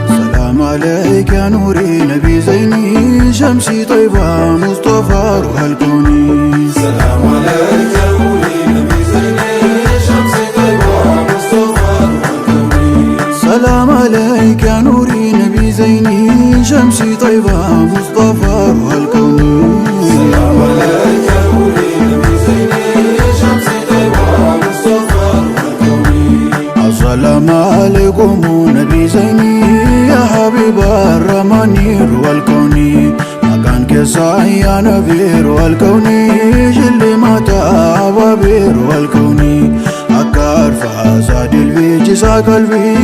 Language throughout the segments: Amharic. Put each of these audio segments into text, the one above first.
سلام عليك يا نوري نبي زيني شمسي طيبة مصطفى روح الكوني سلام عليك يا نوري نبي زيني شمسي طيبة مصطفى روح الكوني سلام عليك يا نوري نبي زيني شمسي طيبة مصطفى روح الكوني سلام عليك يا نوري نبي زيني شمسي طيبة مصطفى روح الكوني السلام عليكم نبي زيني يا حبيب الرحمن روح الكوني مكان كساي يا نبي روح الكوني جلي ماتا أبابي روح الكوني أكار فازاد البيج سا قلبي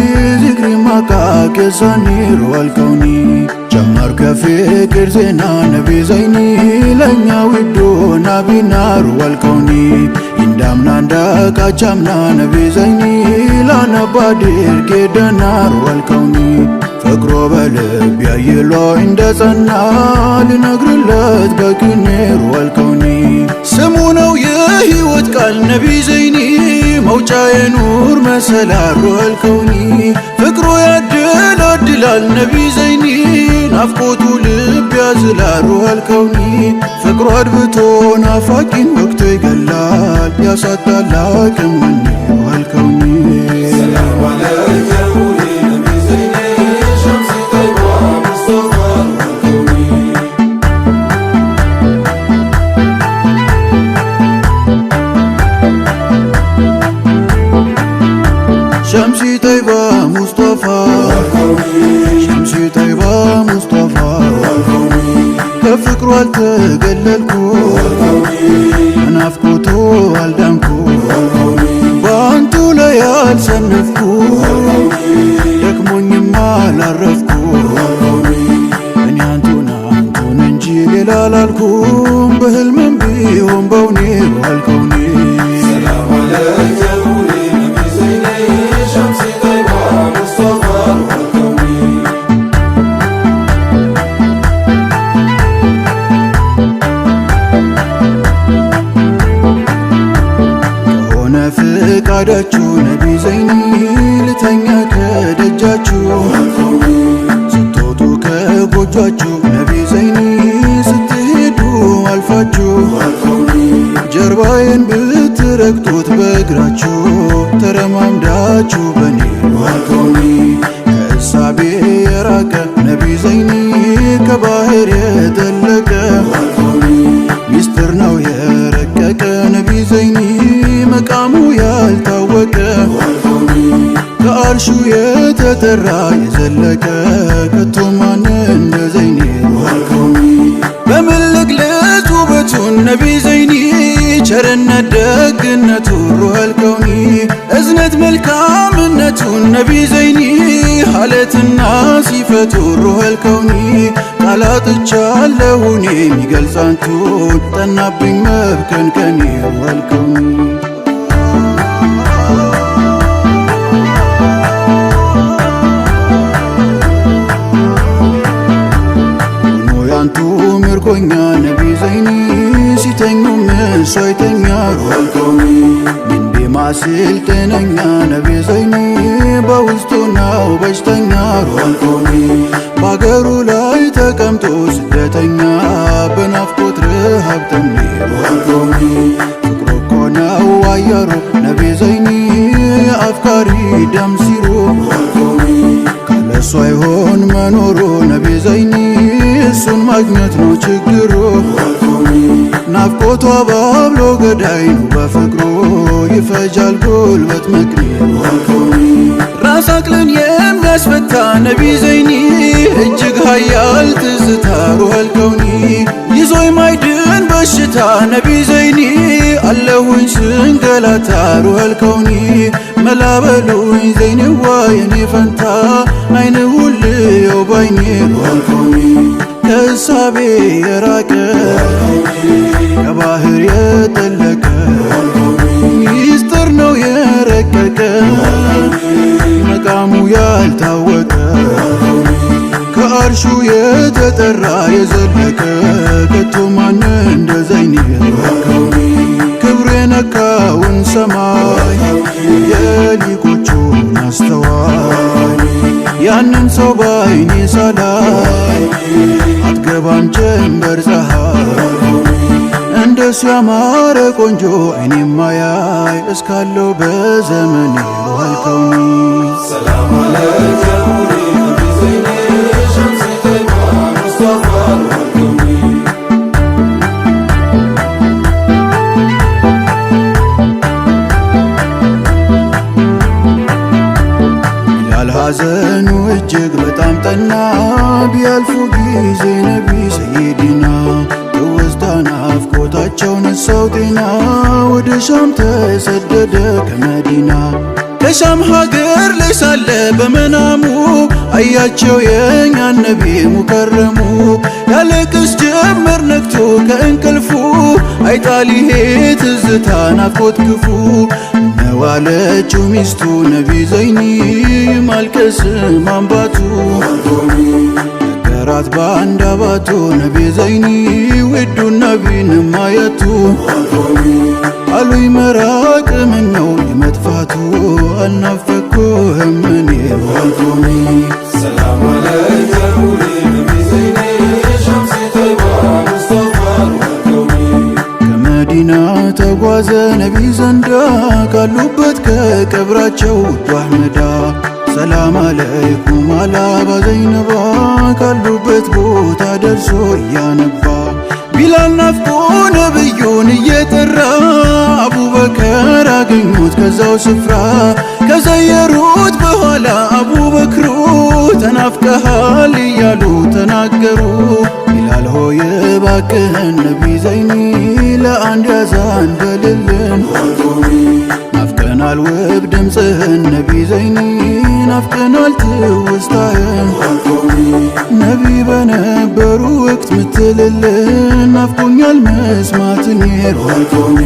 ذكري مكا كساني روح الكوني جمر كفكر زينا نبي زيني لنيا ودو نبي نار روح الكوني إندامنا عندك أجمنا نبي زيني لا نبادر كده نار روح الكوني فكرو بلب يايلو عند صنا لنقرلت بكنير والكوني سمونو يهيوت قال نبي زيني موجا ينور مسلا روح الكوني فكرو يدل دلال نبي زيني نافقوتو لب يازلا روح الكوني فكرو أدبتو نافاكين وقتو يقلال يا ساتلاك مني روح الكوني سلام عليك يا نوري نبي زيني شمسي طيبة مصطفى روح الكوني شمسي طيبة مصطفى شمسي طيبة مصطفى كفكرو التقللكو منافقوتو الدمكو بانتو ليال سنفكو دكموني ما لارفكو اني انتون انجي للالالكم بهلمن بيهم بوني والكوني سلام عليك يا نوري نبي زيني شمسي طيبة مصطفى روح الكوني ሆነ ፍቃዳችሁ ነቢ ዘይኒ ልተኛ ከደጃችሁ ስትወጡ ከጎጇችሁ ነቢ ዘይኒ ስትሄዱ አልፋችሁ ጀርባዬን ብትረግጡት በእግራችሁ ተረማምዳችሁ በኔ ዋልኮኒ ከእሳቤ የራቀ ነቢ ዘይኒ ከባህር የጠለቀ ሚስጥር ነው የረቀቀ ነቢ ዘይኒ መቃሙ ያልታወቀ ከአርሹ የተጠራ የዘለቀ ከቶ ማን እንደ ዘይኒ በምን ልግለጽ ውበቱን ነቢ ዘይኒ ቸርነት ደግነቱ روح الكوني እዝነት መልካምነቱን ነቢ ዘይኒ ሐለትና ሲፈቱ روح الكوني ቃላጥቻለሁ እኔ የሚገልጽ አንቱን ጠናብኝ መብከንከኔ روح الكوني ያንቱ ምርኮኛ ነቢ ዘይኒ ሲተኙ እሱ አይተኛ روح الكوني እንዴ ማስል ጤነኛ ነቢ ዘይኒ በውስጡ ነው በሽተኛ روح الكوني በአገሩ ላይ ተቀምጦ ስደተኛ በናፍቆት ረሃብተኛ روح الكوني ፍቅሩ እኮ ነው አየሩ ነቢ ዘይኒ የአፍቃሪ ደም ሲሩ روح الكوني ካለሱ አይሆን መኖሩ ነቢ ዘይኒ እሱን ማግኘት ነው ችግሩ ናፍቆቷ ባብሎ ገዳይ ነው በፍቅሩ ይፈጃል ጉልበት መክኒ ራስ አቅልን የሚያስፈታ ነቢ ዘይኒ እጅግ ኃያል ትዝታ روح الكوني ይዞ የማይድን በሽታ ነቢ ዘይኒ አለሁኝ ስንገላታ روح الكوني መላበሉኝ ዘይኒዋ የኔ ፈንታ አይን ሁልየው ባይኔ روح الكوني ከእሳቤ የራቀ ከባህር የጠለቀ ሚስጥር ነው የረቀቀ መቃሙ ያልታወቀ ከአርሹ የተጠራ የዘለቀ ከቶ ማን እንደ ዘይኒ ክብሩ የነካውን ሰማይ የሊቆቹ ላይ አትገባም ጀንበር ፀሐይ እንደሱ ያማረ ቆንጆ አይኔም ማያይ እስካለው በዘመኔ ሩሃል ከውኒ ሰላም አለይከ ነቢ ዘይኒ ሸምሲ ጠይባ ሙስጠፋ ሩሃል ከውኒ ሐዘኑ እጅግ በጣም ጠና ቢያልፉ ጊዜ ነቢ ሰይዲና ትውስታ ናፍቆታቸው ነሳው ጤና ወደ ሻም ተሰደደ ከመዲና ከሻም ሀገር ላይ ሳለ በመናሙ አያቸው የእኛን ነቢ ሙከረሙ ያለቅስ ጀመር ነግቶ ከእንቅልፉ አይጣሊሄ ትዝታ ናፍቆት ክፉ ነዋለችው ሚስቱ ነቢ ዘይኒ ማልቀስ ማንባቱ ነገራት በአንድ አባቱ ነቢ ዘይኒ ውዱን ነቢን ማየቱ አሉኝ መራቅ ምነው የመጥፋቱ አልናፈኩህም እኔ ዋልኩኒ ሰላም አለይከ ነቢ ዘይኒ ሸምሲ ጠይባ ሙስጠፋ ሩሃል ከውኒ ከመዲና ተጓዘ ነቢ ዘንዳ ካሉበት ከቀብራቸው ውዱ አህመዳ ሰላም አለይኩም አላ ባዘይነባ ካሉበት ቦታ ደርሶ እያነባ ቢላል ናፍቆ ነብዩን እየጠራ አቡበከር አገኙት ከዛው ስፍራ ከዘየሩት በኋላ አቡበክሩ ተናፍቀሃል እያሉ ተናገሩ ቢላል ሆይ እባክህን ነቢ ዘይኒ ለአንድ ያዛን በልልን ናፍቀናል ውብ ድምፅህን ነቢ ዘይኒ ናፍቀናል ትውስታህን ነቢ በነበሩ ወቅት ምትልልን ናፍቆኛል መስማትን ሩሃል ከውኒ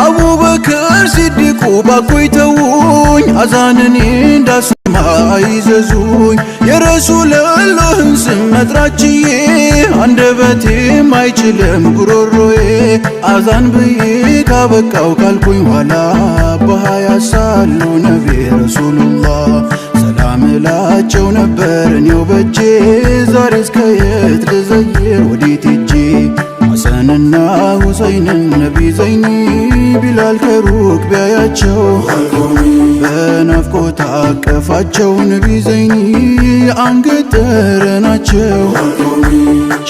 አቡበከር ሲዲቁ ባኮይ ተውኝ አዛንኔ እንዳሰማ አይዘዙኝ የረሱለላህን ስም መጥራችዬ አንደበቴም አይችልም ጉሮሮዬ አዛን ብዬ ካበቃው ካልኩኝ ኋላ በሃያ ሳሉ ነቢ ረሱሉላህ ሰላም እላቸው ነበር እኔው በጄ ዛሬ እስከ የት ልዘይር ወዴት ሄጄ ሐሰንና ሁሰይንን ነቢ ዘይኒ ቢላል ከሩቅ ቢያያቸው በናፍቆት አቀፋቸው ነቢ ዘይኒ የአንገት ጠረናቸው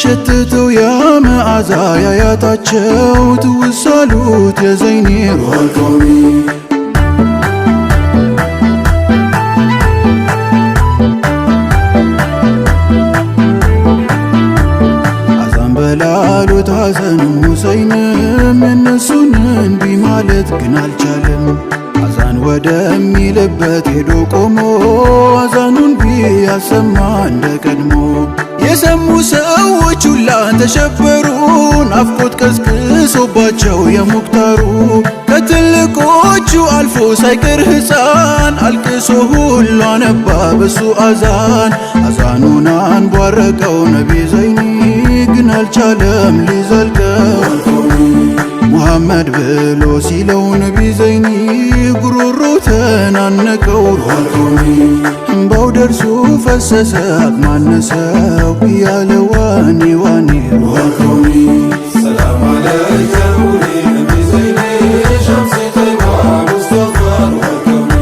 ሸትተው ያ መዓዛ ያያታቸው ትውሳሉት የዘይኒ ሩሃል ከውኒ በላሉት ሐሰንም ሁሰይንም የነሱን እንቢ ማለት ግን አልቻለም አዛን ወደሚልበት ሄዶ ቆሞ አዛኑን ቢያሰማ እንደ ቀድሞ የሰሙ ሰዎች ሁላ ተሸበሩ ናፍቆት ቀስቅሶባቸው የሙክታሩ ከትልቆቹ አልፎ ሳይቀር ሕፃን አልቅሶ ሁሉ አነባ በሱ አዛን አዛኑን አንቧረቀው ነቢ ዘይኒ ግን አልቻለም ሊዘልቀው ሙሐመድ ብሎ ሲለው ነቢ ዘይኒ ጉሮሮ ተናነቀው ሩሃል ከውኒ እምባው ደርሶ ፈሰሰ አቅማነሰው እያለ ዋኔ ዋኔ ሩሃል ከውኒ ሰላም አለይከ ነቢ ዘይኒ ሸምሲ ጠይባ ሙስጠፋ ሩሃል ከውኒ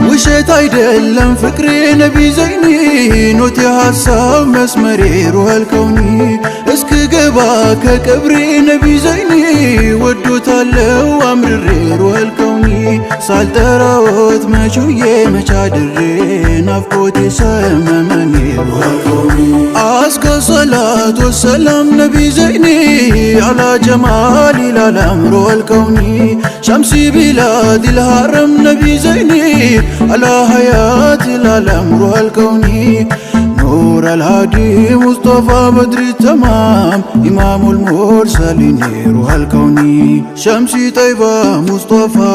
ውሸት አይደለም ፍቅሬ ነቢ ዘይኒ ኖት የሐሳብ መስመሬ ሩሃል ከውኒ እስክገባ ከቀብሬ ነቢ ዘይኒ ወዶታለው አምርሬ ሩሃል ከውኒ ሳልጠራዎት መቹዬ መቻድሬ ናፍቆቴ ሰመመኔ ሩሃል ከውኒ አስከ ሰላት ወሰላም ነቢ ዘይኒ አላ ጀማሊ ላላም ሩሃል ከውኒ ሸምሲ ቢላድ ልሃረም ነቢ ዘይኒ አላ ሀያት ላላም ሩሃል ከውኒ نور الهادي مصطفى بدر التمام إمام المرسلين روح الكوني شمسي طيبة مصطفى